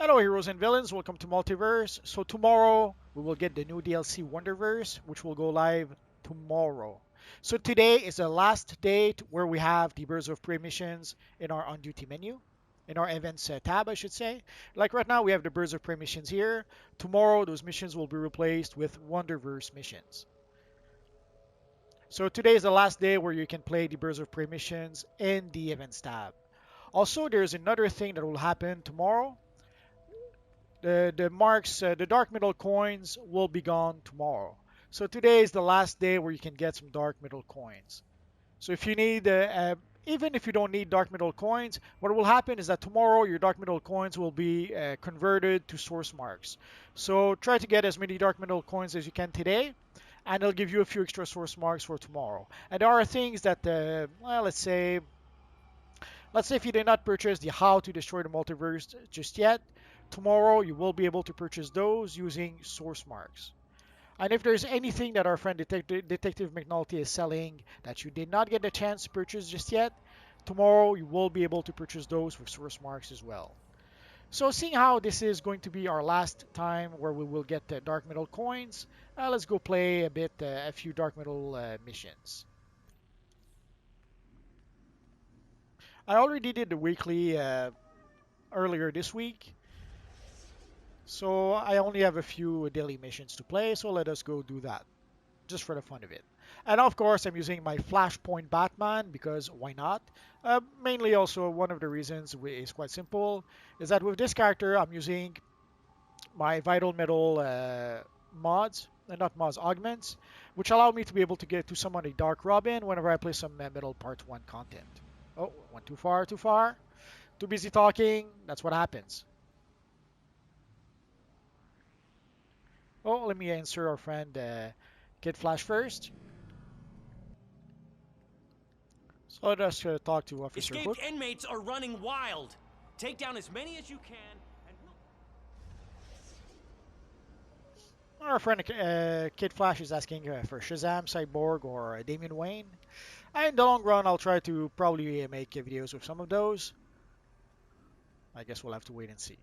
Hello heroes and villains, welcome to Multiverse. So tomorrow we will get the new DLC Wonderverse, which will go live tomorrow. So today is the last day where we have the Birds of Prey missions in our on duty menu, in our events tab I should say. Like right now we have the Birds of Prey missions here. Tomorrow those missions will be replaced with Wonderverse missions. So today is the last day where you can play the Birds of Prey missions in the events tab. Also there's another thing that will happen tomorrow. The dark middle coins will be gone tomorrow. So today is the last day where you can get some dark middle coins. So if you need, even if you don't need dark middle coins, what will happen is that tomorrow your dark middle coins will be converted to source marks. So try to get as many dark middle coins as you can today, and it'll give you a few extra source marks for tomorrow. And there are things that, well, let's say if you did not purchase the How to Destroy the Multiverse just yet, tomorrow you will be able to purchase those using source marks. And if there's anything that our friend Detective McNulty is selling that you did not get a chance to purchase just yet, tomorrow you will be able to purchase those with source marks as well. So seeing how this is going to be our last time where we will get the Dark Middle coins, let's go play a few Dark Middle missions. I already did the weekly earlier this week. So I only have a few daily missions to play, so let us go do that, just for the fun of it. And of course, I'm using my Flashpoint Batman because why not? Mainly also one of the reasons is quite simple, is that with this character I'm using my Vital Metal mods, not mods, augments, which allow me to be able to get to summon a Dark Robin whenever I play some Metal Part 1 content. Oh, went too far, too far. Too busy talking, that's what happens. Oh, let me answer our friend Kid Flash first. So let us talk to Officer Escaped Hook. inmates are running wild. Take down as many as you can, and Our friend Kid Flash is asking for Shazam, Cyborg, or Damian Wayne. And in the long run, I'll try to probably make videos with some of those. I guess we'll have to wait and see.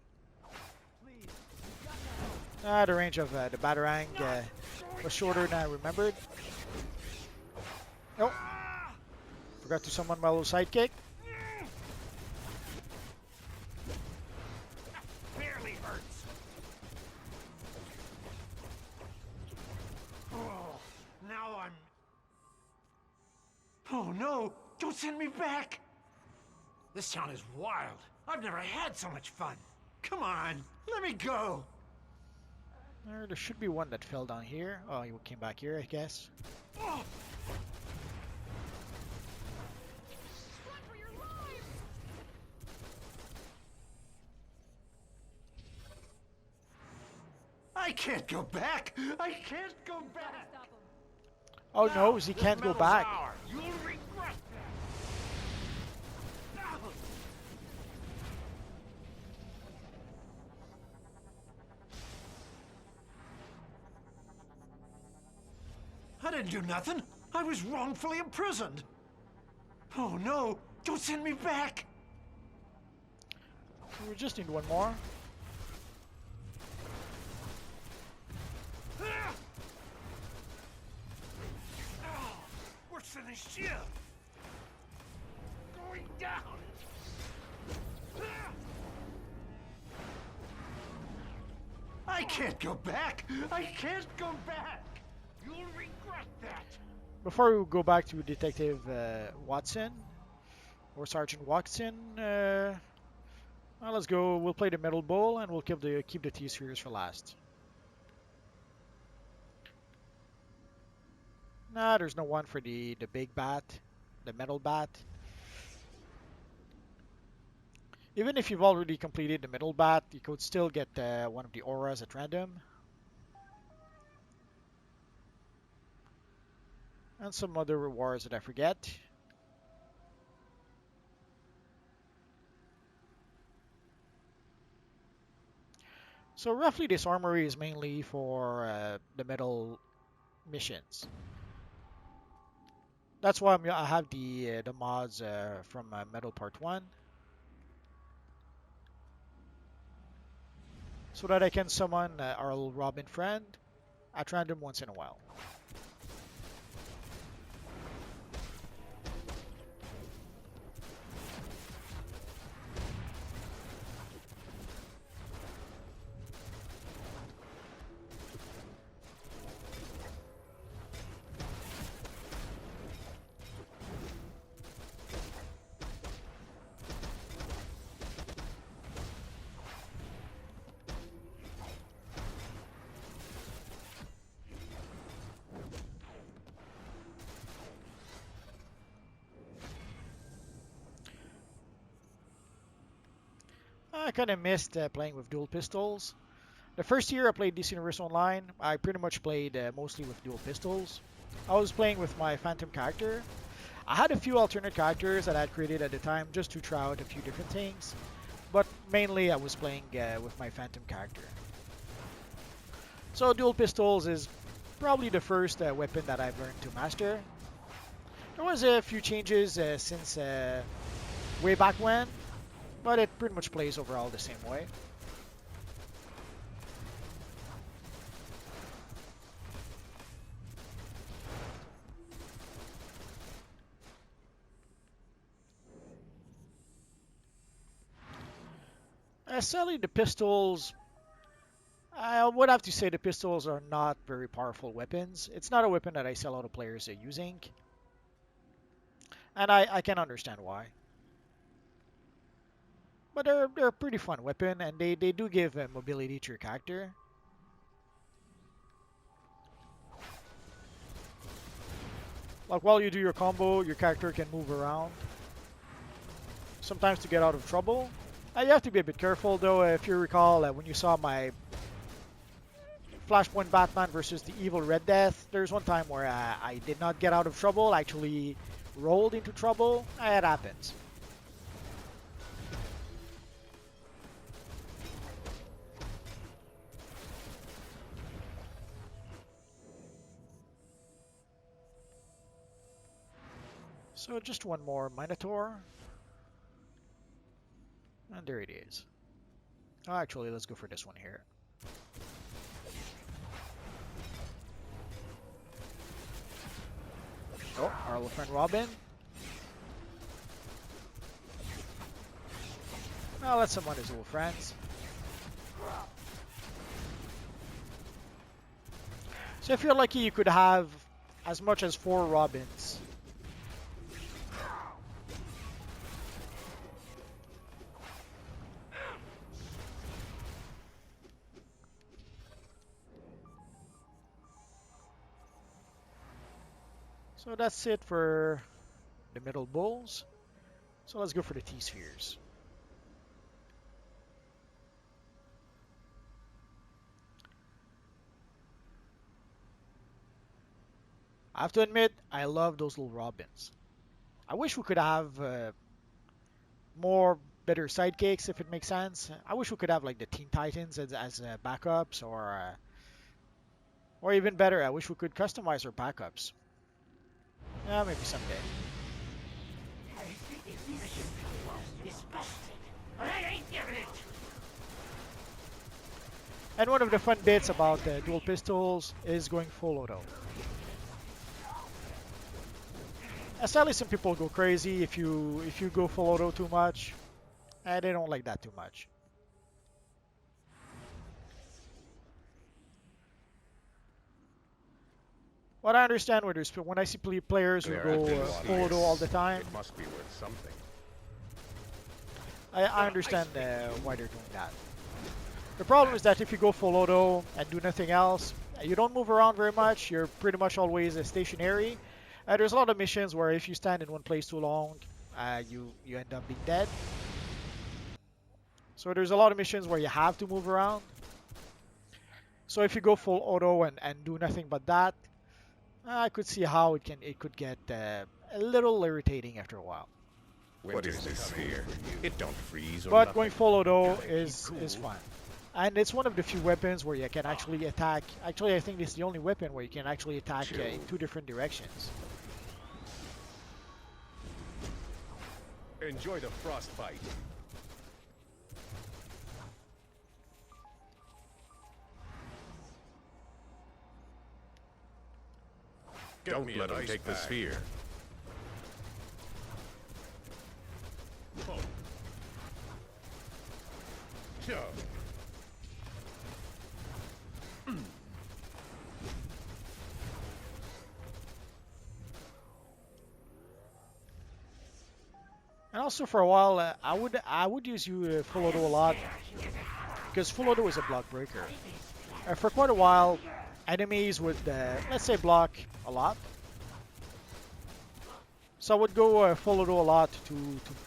The range of the Batarang was shorter than I remembered. Oh, forgot to summon my little sidekick. barely hurts. Oh, now I'm... Oh no! Don't send me back! This town is wild. I've never had so much fun. Come on, let me go. There should be one that fell down here. Oh, he came back here, I guess. Oh. I can't go back! I can't go back! Oh no, he can't go back. You'll regret that! I didn't do nothing. I was wrongfully imprisoned. Oh no, don't send me back! We just need one more. We're finished here. Going down. I can't go back. I can't go back. You'll regret that. Before we go back to Detective Watson or Sergeant Watson, well, let's go. We'll play the Metal Bowl and we'll keep the T-Series for last. Nah, there's no one for the big bat, the metal bat. Even if you've already completed the metal bat, you could still get one of the auras at random. And some other rewards that I forget. So roughly this armory is mainly for the metal missions. That's why I have the mods from Metal Part 1. so that I can summon our little Robin friend at random once in a while. I kind of missed playing with dual pistols. The first year I played DC Universe Online, I pretty much played mostly with dual pistols. I was playing with my Phantom character. I had a few alternate characters that I had created at the time just to try out a few different things, but mainly I was playing with my Phantom character. So dual pistols is probably the first weapon that I've learned to master. There was a few changes since way back when, but it pretty much plays overall the same way. Sadly, the pistols, I would have to say the pistols are not very powerful weapons. It's not a weapon that I see a lot of players using, and I can understand why. But they're a pretty fun weapon, and they do give mobility to your character. Like while you do your combo, your character can move around, sometimes to get out of trouble. You have to be a bit careful though. If you recall, when you saw my Flashpoint Batman versus the evil Red Death, there's one time where I did not get out of trouble, I actually rolled into trouble. It happens. So just one more Minotaur. And there it is. Oh, actually, let's go for this one here. Oh, our little friend Robin. Now let's summon his little friends. So if you're lucky, you could have as much as 4 Robins. So that's it for the middle bulls. So let's go for the T-spheres. I have to admit, I love those little Robins. I wish we could have more better sidekicks, if it makes sense. I wish we could have like the Teen Titans as backups, or even better, I wish we could customize our backups. Yeah, maybe someday. And one of the fun bits about dual pistols is going full auto. Sadly, some people go crazy if you go full auto too much, and they don't like that too much. What I understand when I see players who go full auto all the time, it must be worth something. I understand why they're doing that. The problem is that if you go full auto and do nothing else, you don't move around very much. You're pretty much always stationary. There's a lot of missions where if you stand in one place too long, you end up being dead. So there's a lot of missions where you have to move around. So if you go full auto and do nothing but that, I could see how it could get a little irritating after a while. What is this sphere? It don't freeze or But nothing. going full auto is fun. And it's one of the few weapons where you can actually attack. Actually, I think it's the only weapon where you can actually attack in 2 different directions. Enjoy the frostbite. Don't let him take the sphere. And also for a while, I would use you full auto a lot because full auto is a block breaker. For quite a while, enemies would let's say block a lot, so I would go full auto a lot to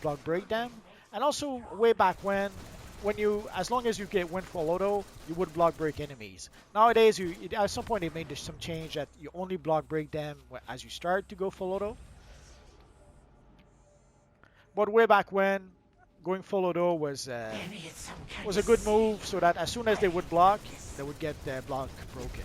block break them. And also way back when you as long as you went full auto, you would block break enemies. Nowadays, at some point they made some change that you only block break them as you start to go full auto. But way back when, going full auto was a good move, so that as soon as they would block, they would get their block broken.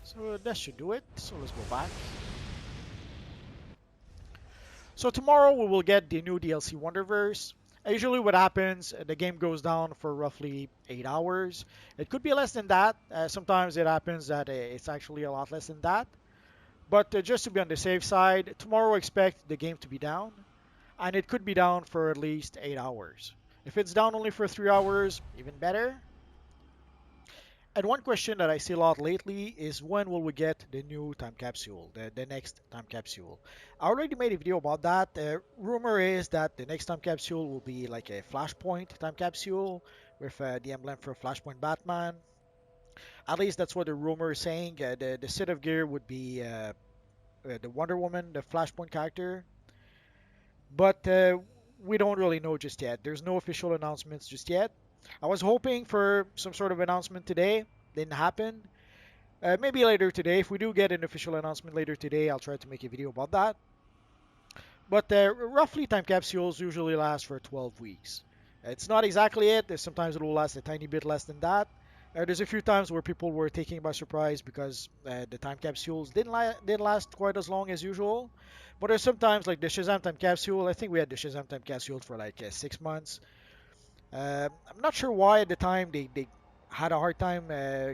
So that should do it. So let's go back. So tomorrow we will get the new DLC Wonderverse. Usually what happens, the game goes down for roughly 8 hours. It could be less than that. Sometimes it happens that it's actually a lot less than that. But just to be on the safe side, tomorrow expect the game to be down. And it could be down for at least 8 hours. If it's down only for 3 hours, even better. And one question that I see a lot lately is when will we get the new time capsule, the next time capsule? I already made a video about that. The rumor is that the next time capsule will be like a Flashpoint time capsule with the emblem for Flashpoint Batman. At least that's what the rumor is saying. The set of gear would be the Wonder Woman, the Flashpoint character. But we don't really know just yet. There's no official announcements just yet. I was hoping for some sort of announcement today. Didn't happen. Maybe later today. If we do get an official announcement later today, I'll try to make a video about that. But roughly, time capsules usually last for 12 weeks. It's not exactly it. Sometimes it will last a tiny bit less than that. There's a few times where people were taken by surprise because the time capsules didn't last quite as long as usual. But there's sometimes like the Shazam time capsule. I think we had the Shazam time capsule for like 6 months. I'm not sure why at the time they had a hard time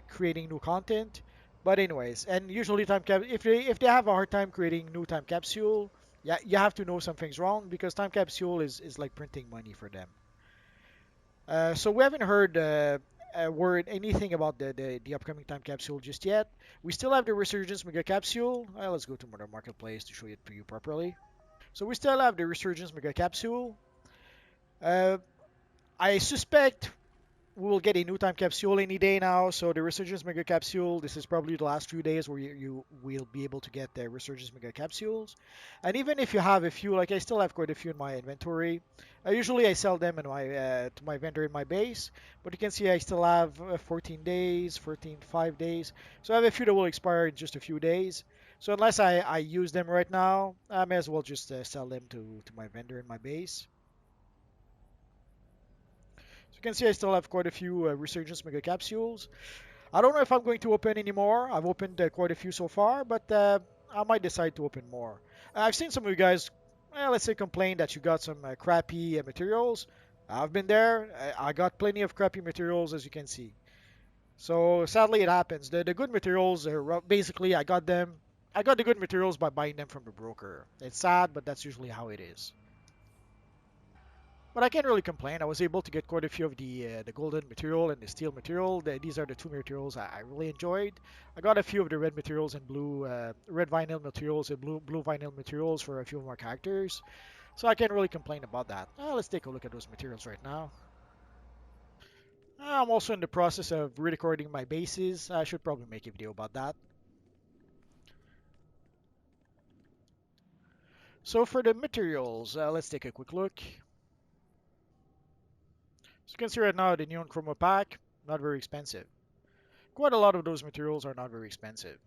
creating new content. But anyways, and usually if they have a hard time creating new time capsule, yeah, you have to know something's wrong because time capsule is like printing money for them. So we haven't heard a word anything about the upcoming time capsule just yet. We still have the Resurgence Mega Capsule. Let's go to Modern Marketplace to show it to you properly. So we still have the Resurgence Mega Capsule. Uh, I suspect we will get a new time capsule any day now. So the Resurgence Mega Capsule, this is probably the last few days where you will be able to get the Resurgence Mega Capsules. And even if you have a few, like I still have quite a few in my inventory. Usually I sell them in my to my vendor in my base. But you can see I still have 14 days, 5 days. So I have a few that will expire in just a few days. So unless I use them right now, I may as well just sell them to my vendor in my base. You can see I still have quite a few Resurgence Mega Capsules. I don't know if I'm going to open any more. I've opened quite a few so far, but I might decide to open more. I've seen some of you guys, let's say, complain that you got some crappy materials. I've been there. I got plenty of crappy materials, as you can see. So sadly, it happens. The good materials are basically I got them. I got the good materials by buying them from the broker. It's sad, but that's usually how it is. But I can't really complain. I was able to get quite a few of the golden material and the steel material. These are the two materials I really enjoyed. I got a few of the red materials and blue red vinyl materials and blue vinyl materials for a few of my characters. So I can't really complain about that. Let's take a look at those materials right now. I'm also in the process of recording my bases. I should probably make a video about that. So for the materials, let's take a quick look. So you can see right now the neon chroma pack, not very expensive. Quite a lot of those materials are not very expensive.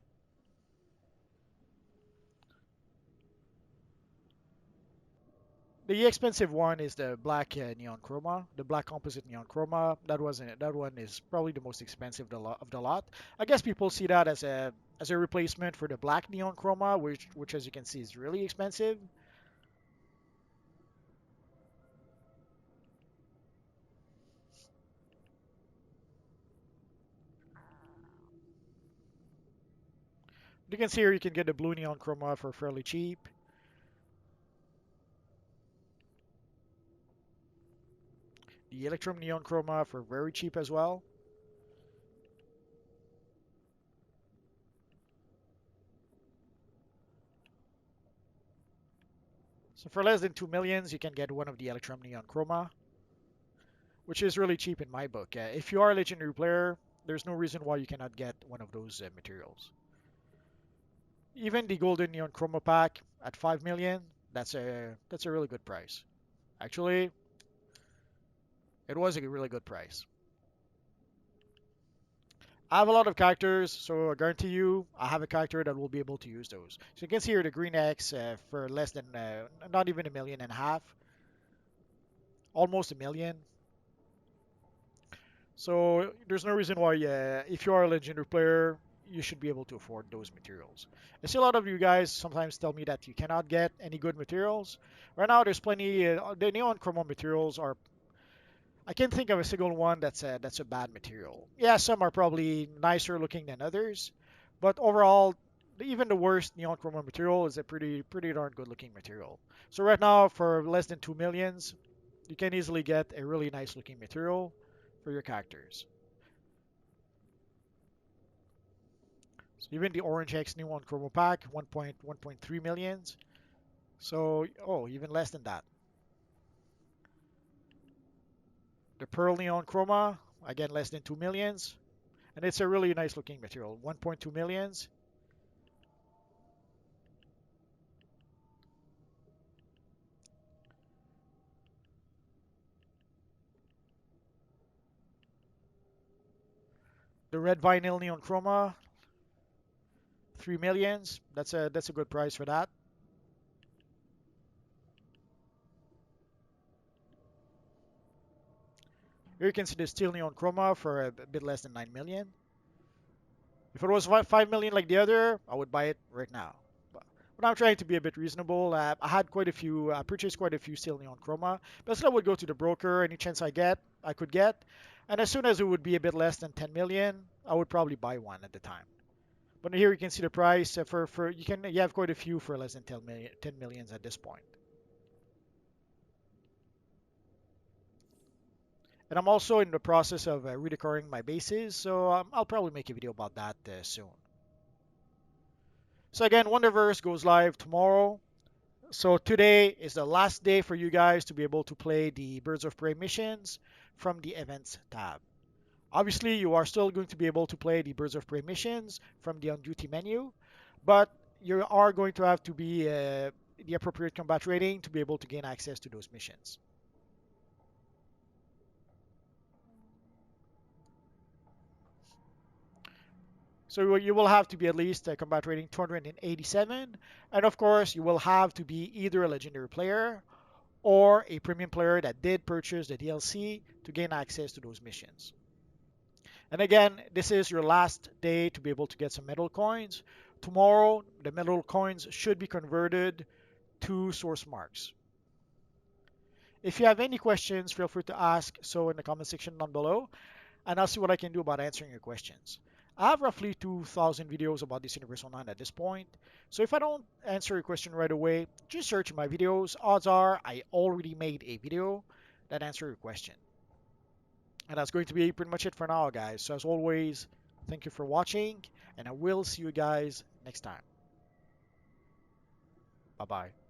The expensive one is the black neon chroma, the black composite neon chroma. That one is probably the most expensive of the lot. I guess people see that as a replacement for the black neon chroma, which as you can see is really expensive. You can see here you can get the blue neon chroma for fairly cheap. The electrum neon chroma for very cheap as well. So for less than 2 millions, you can get one of the electrum neon chroma, which is really cheap in my book. If you are a legendary player, there's no reason why you cannot get one of those materials. Even the golden neon chroma pack at 5 million, that's a really good price. Actually, it was a really good price. I have a lot of characters, so I guarantee you I have a character that will be able to use those. So you can see here the green X for less than, not even 1.5 million, almost 1 million. So there's no reason why, if you are a legendary player, you should be able to afford those materials. I see a lot of you guys sometimes tell me that you cannot get any good materials. Right now, there's plenty. The neon chroma materials are. I can't think of a single one that's a bad material. Yeah, some are probably nicer looking than others, but overall, even the worst neon chroma material is a pretty darn good looking material. So right now, for less than 2 millions, you can easily get a really nice looking material for your characters. So even the Orange X Neon Chroma Pack, 1.3 millions. So, oh, even less than that. The Pearl Neon Chroma, again, less than 2 millions. And it's a really nice looking material, 1.2 millions. The Red Vinyl Neon Chroma, 3 millions. That's a good price for that. Here you can see the Steel Neon Chroma for a bit less than 9 million. If it was 5 million like the other, I would buy it right now. But I'm trying to be a bit reasonable. I purchased quite a few Steel Neon Chroma, but still would go to the broker any chance I could get. And as soon as it would be a bit less than 10 million, I would probably buy one at the time. But here you can see the price for you have quite a few for less than 10 millions at this point. And I'm also in the process of redecoring my bases, so I'll probably make a video about that soon. So again, Wonderverse goes live tomorrow. So today is the last day for you guys to be able to play the Birds of Prey missions from the Events tab. Obviously, you are still going to be able to play the Birds of Prey missions from the on-duty menu, but you are going to have to be the appropriate combat rating to be able to gain access to those missions. So you will have to be at least combat rating 287, and of course, you will have to be either a legendary player or a premium player that did purchase the DLC to gain access to those missions. And again, this is your last day to be able to get some metal coins. Tomorrow, the metal coins should be converted to source marks. If you have any questions, feel free to ask so in the comment section down below, and I'll see what I can do about answering your questions. I have roughly 2,000 videos about this Universe Online at this point, so if I don't answer your question right away, just search my videos. Odds are I already made a video that answers your question. And that's going to be pretty much it for now, guys. So as always, thank you for watching, and I will see you guys next time. Bye-bye.